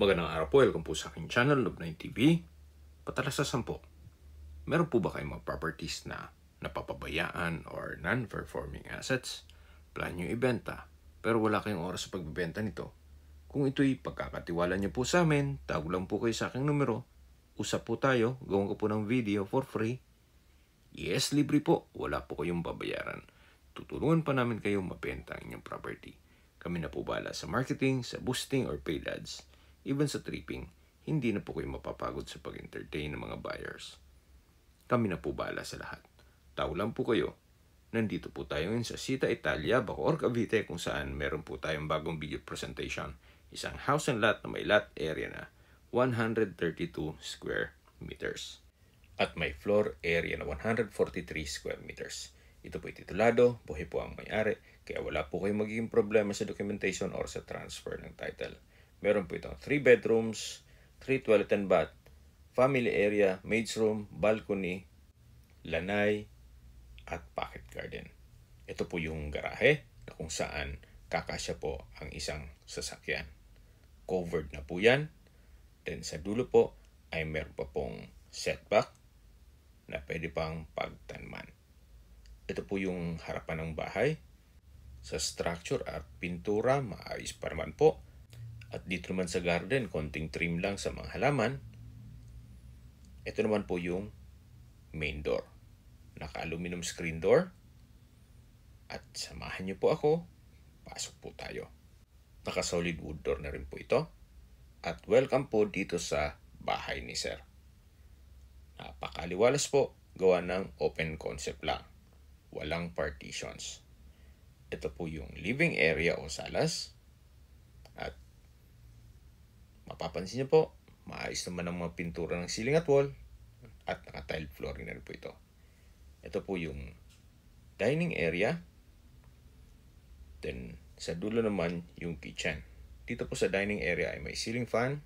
Magandang araw po, welcome po sa aking channel, Love9 TV. Patalasasan po, meron po ba kayong mga properties na napapabayaan or non-performing assets? Plan nyo ibenta, pero wala kayong oras sa pagbibenta nito. Kung ito'y pagkakatiwala nyo po sa amin, tawag lang po kayo sa aking numero. Usap po tayo, gawin ko po ng video for free. Yes, libre po, wala po kayong babayaran. Tutulungan pa namin kayong mabenta ang inyong property. Kami na po bahala sa marketing, sa boosting or paid ads. Even sa tripping, hindi na po kayo mapapagod sa pag-entertain ng mga buyers. Kami na po bahala sa lahat. Tawag lang po kayo. Nandito po tayo ngayon sa Sita, Italia, Bacoor, Cavite, kung saan meron po tayong bagong video presentation. Isang house and lot na may lot area na 132 square meters. At may floor area na 143 square meters. Ito po titulado, buhay po ang may-ari, kaya wala po kayong magiging problema sa documentation or sa transfer ng title. Meron po itong 3 bedrooms, 3 toilet and bath, family area, maid's room, balcony, lanay, at pocket garden. Ito po yung garahe na kung saan kakasya po ang isang sasakyan. Covered na po yan. Then sa dulo po ay meron pa pong setback na pwede pang pagtanman. Ito po yung harapan ng bahay. Sa structure at pintura, maayos pa naman po. At dito naman sa garden, konting trim lang sa mga halaman. Ito naman po yung main door. Naka-aluminum screen door. At samahan niyo po ako. Pasok po tayo. Naka-solid wood door na rin po ito. At welcome po dito sa bahay ni Sir. Napakaliwalas po. Gawa ng open concept lang. Walang partitions. Ito po yung living area o salas. At mapapansin niyo po, maayos naman ang mga pintura ng ceiling at wall at naka-tile flooring na rin po ito. Ito po yung dining area. Then, sa dulo naman yung kitchen. Dito po sa dining area ay may ceiling fan.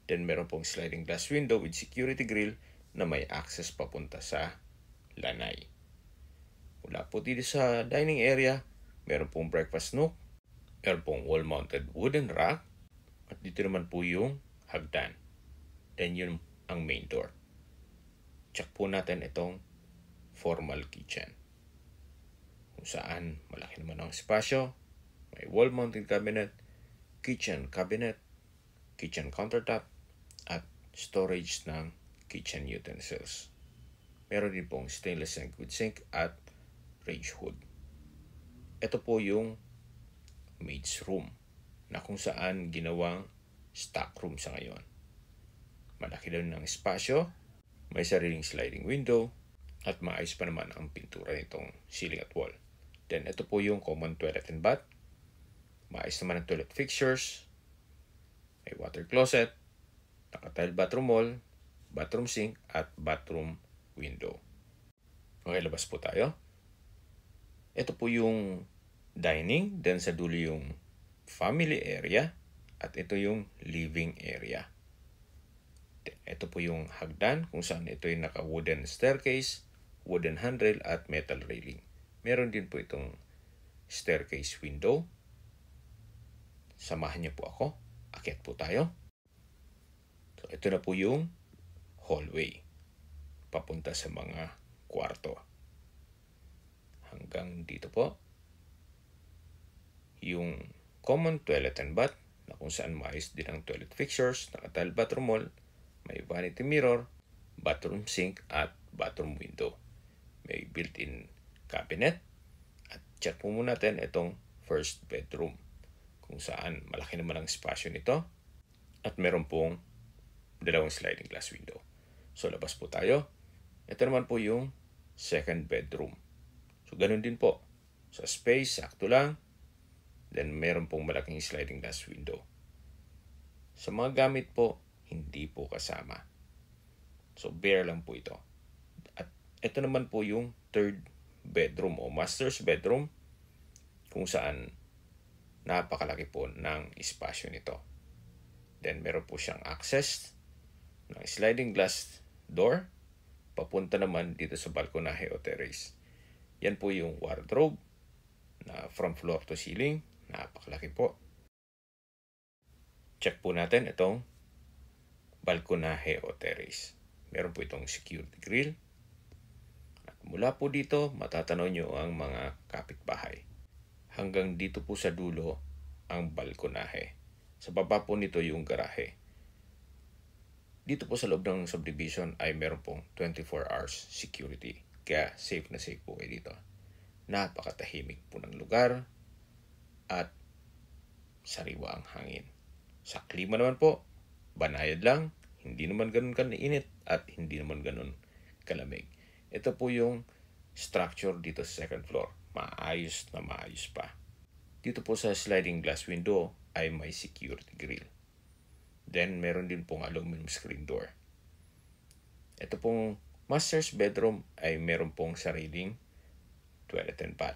Then, meron pong sliding glass window with security grill na may access papunta sa lanay. Mula po dito sa dining area, meron pong breakfast nook. Meron pong wall-mounted wooden rack. At dito naman po yung hagdan. Then yun ang main door. Check po natin itong formal kitchen. Kung saan malaki naman ang espasyo. May wall-mounted cabinet, kitchen cabinet, kitchen countertop, at storage ng kitchen utensils. Meron din pong stainless sink with sink at range hood. Ito po yung maid's room na kung saan ginawang stock room sa ngayon. Malaki daw ng espasyo, may sariling sliding window, at maayos pa naman ang pintura nitong ceiling at wall. Then ito po yung common toilet and bath. Maayos naman ang toilet fixtures, may water closet, naka-tile bathroom wall, bathroom sink, at bathroom window. Okay, labas po tayo. Ito po yung dining, then sa dulo yung family area, at ito yung living area. Ito po yung hagdan, kung saan ito yung naka-wooden staircase, wooden handrail, at metal railing. Meron din po itong staircase window. Samahan niyo po ako. Akyat po tayo. So, ito na po yung hallway. Papunta sa mga kwarto. Hanggang dito po. Yung common toilet and bath, na kung saan maayos din ang toilet fixtures, naka-tile bathroom wall, may vanity mirror, bathroom sink, at bathroom window. May built-in cabinet. At check po muna natin itong first bedroom, kung saan malaki naman ang espasyo nito. At meron pong dalawang sliding glass window. So, labas po tayo. Ito naman po yung second bedroom. So, ganun din po. Sa space, sakto lang. Then, meron pong malaking sliding glass window. Sa mga gamit po, hindi po kasama. So, bare lang po ito. At ito naman po yung third bedroom o master's bedroom, kung saan napakalaki po ng espasyo nito. Then, meron po siyang access ng sliding glass door. Papunta naman dito sa balkonahe o terrace. Yan po yung wardrobe na from floor to ceiling. Napakalaki po. check po natin itong balkonahe o terrace. Meron po itong security grill. At mula po dito, matatanaw nyo ang mga kapitbahay. Hanggang dito po sa dulo ang balkonahe. Sa baba po nito yung garahe. Dito po sa loob ng subdivision ay meron pong 24 hours security. Kaya safe na safe po kayo dito. Napakatahimik po ng lugar at sariwa ang hangin. Sa klima naman po, banayad lang, hindi naman ganun kainit at hindi naman ganun kalamig. Ito po yung structure dito sa second floor. Maayos na maayos pa. Dito po sa sliding glass window ay may security grill. Then, meron din pong aluminum screen door. Ito pong master's bedroom ay meron pong sariling toilet and bath.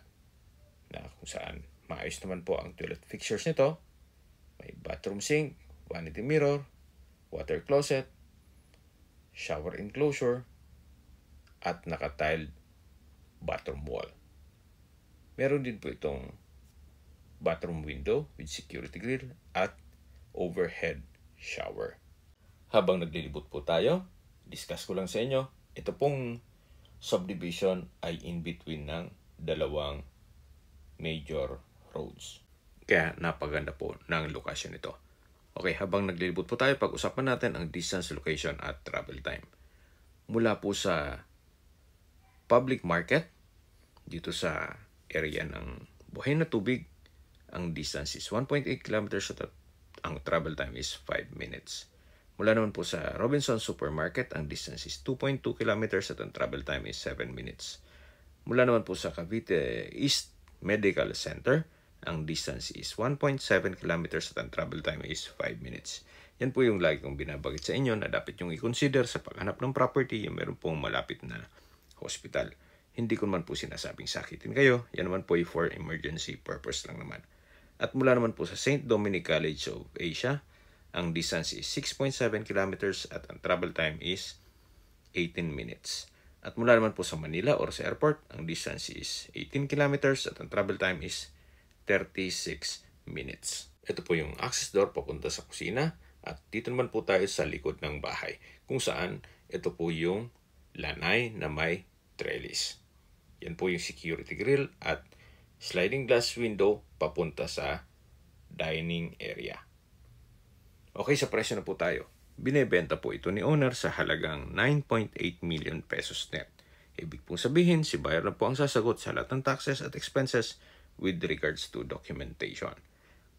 Na kung saan maayos naman po ang toilet fixtures nito. May bathroom sink, vanity mirror, water closet, shower enclosure, at naka-tiled bathroom wall. Meron din po itong bathroom window with security grill at overhead shower. Habang naglilibot po tayo, discuss ko lang sa inyo, ito pong subdivision ay in between ng dalawang major roads. Kaya napaganda po ng lokasyon ito. Okay, habang naglilibot po tayo, pag-usapan natin ang distance, location at travel time. Mula po sa public market, dito sa area ng buhay na tubig, ang distance is 1.8 kilometers at ang travel time is 5 minutes. Mula naman po sa Robinson Supermarket, ang distance is 2.2 kilometers at ang travel time is 7 minutes. Mula naman po sa Cavite East Medical Center, ang distance is 1.7 kilometers at ang travel time is 5 minutes. Yan po yung lagi kong binabagit sa inyo na dapat yung i-consider sa paghanap ng property yung meron pong malapit na hospital. Hindi ko naman po sinasabing sakitin kayo. Yan naman po ay for emergency purpose lang naman. At mula naman po sa St. Dominic College of Asia, ang distance is 6.7 kilometers at ang travel time is 18 minutes. At mula naman po sa Manila or sa airport, ang distance is 18 kilometers at ang travel time is 36 minutes. Ito po yung access door papunta sa kusina at dito naman po tayo sa likod ng bahay kung saan ito po yung lanay na may trellis. Yan po yung security grill at sliding glass window papunta sa dining area. Okay, sa presyo na po tayo. Binebenta po ito ni owner sa halagang 9.8 million pesos net. Ibig pong sabihin, si buyer na po ang sasagot sa lahat ng taxes at expenses with regards to documentation.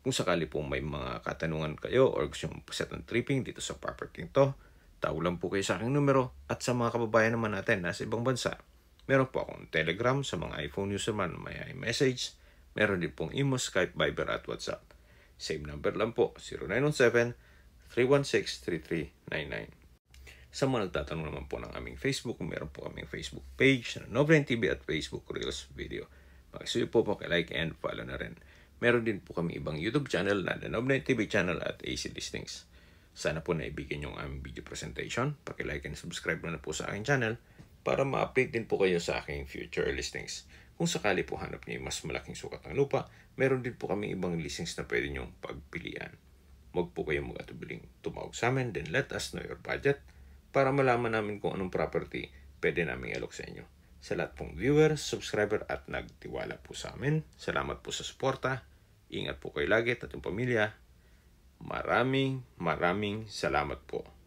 Kung sakali po may mga katanungan kayo or gusto nyo set ng tripping dito sa property nito, tawag lang po kayo sa aking numero at sa mga kababayan naman natin nasa ibang bansa. Meron po akong Telegram sa mga iPhone user man may iMessage. Meron din pong Imo, Skype, Viber at WhatsApp. Same number lang po, 0917-316-3399. Sa mga nagtatanong naman po ng aming Facebook, meron po kaming Facebook page na Noblen TV at Facebook Reels Video. Mag-suyo po like and follow na rin. Meron din po kami ibang YouTube channel na The Noblen TV channel at AC Listings. Sana po naibigyan yung aming video presentation. Paki-like and subscribe na po sa aking channel para ma-update din po kayo sa aking future listings. Kung sakali po hanap niyo mas malaking sukat ng lupa, meron din po kami ibang listings na pwede nyong pagpilian. Huwag po kayong mag-atubiling tumawag sa amin, then let us know your budget para malaman namin kung anong property pwede namin alok sa inyo. Sa lahat pong viewers, subscriber at nagtiwala po sa amin, salamat po sa suporta. Ingat po kayo lagi at yung pamilya. Maraming salamat po.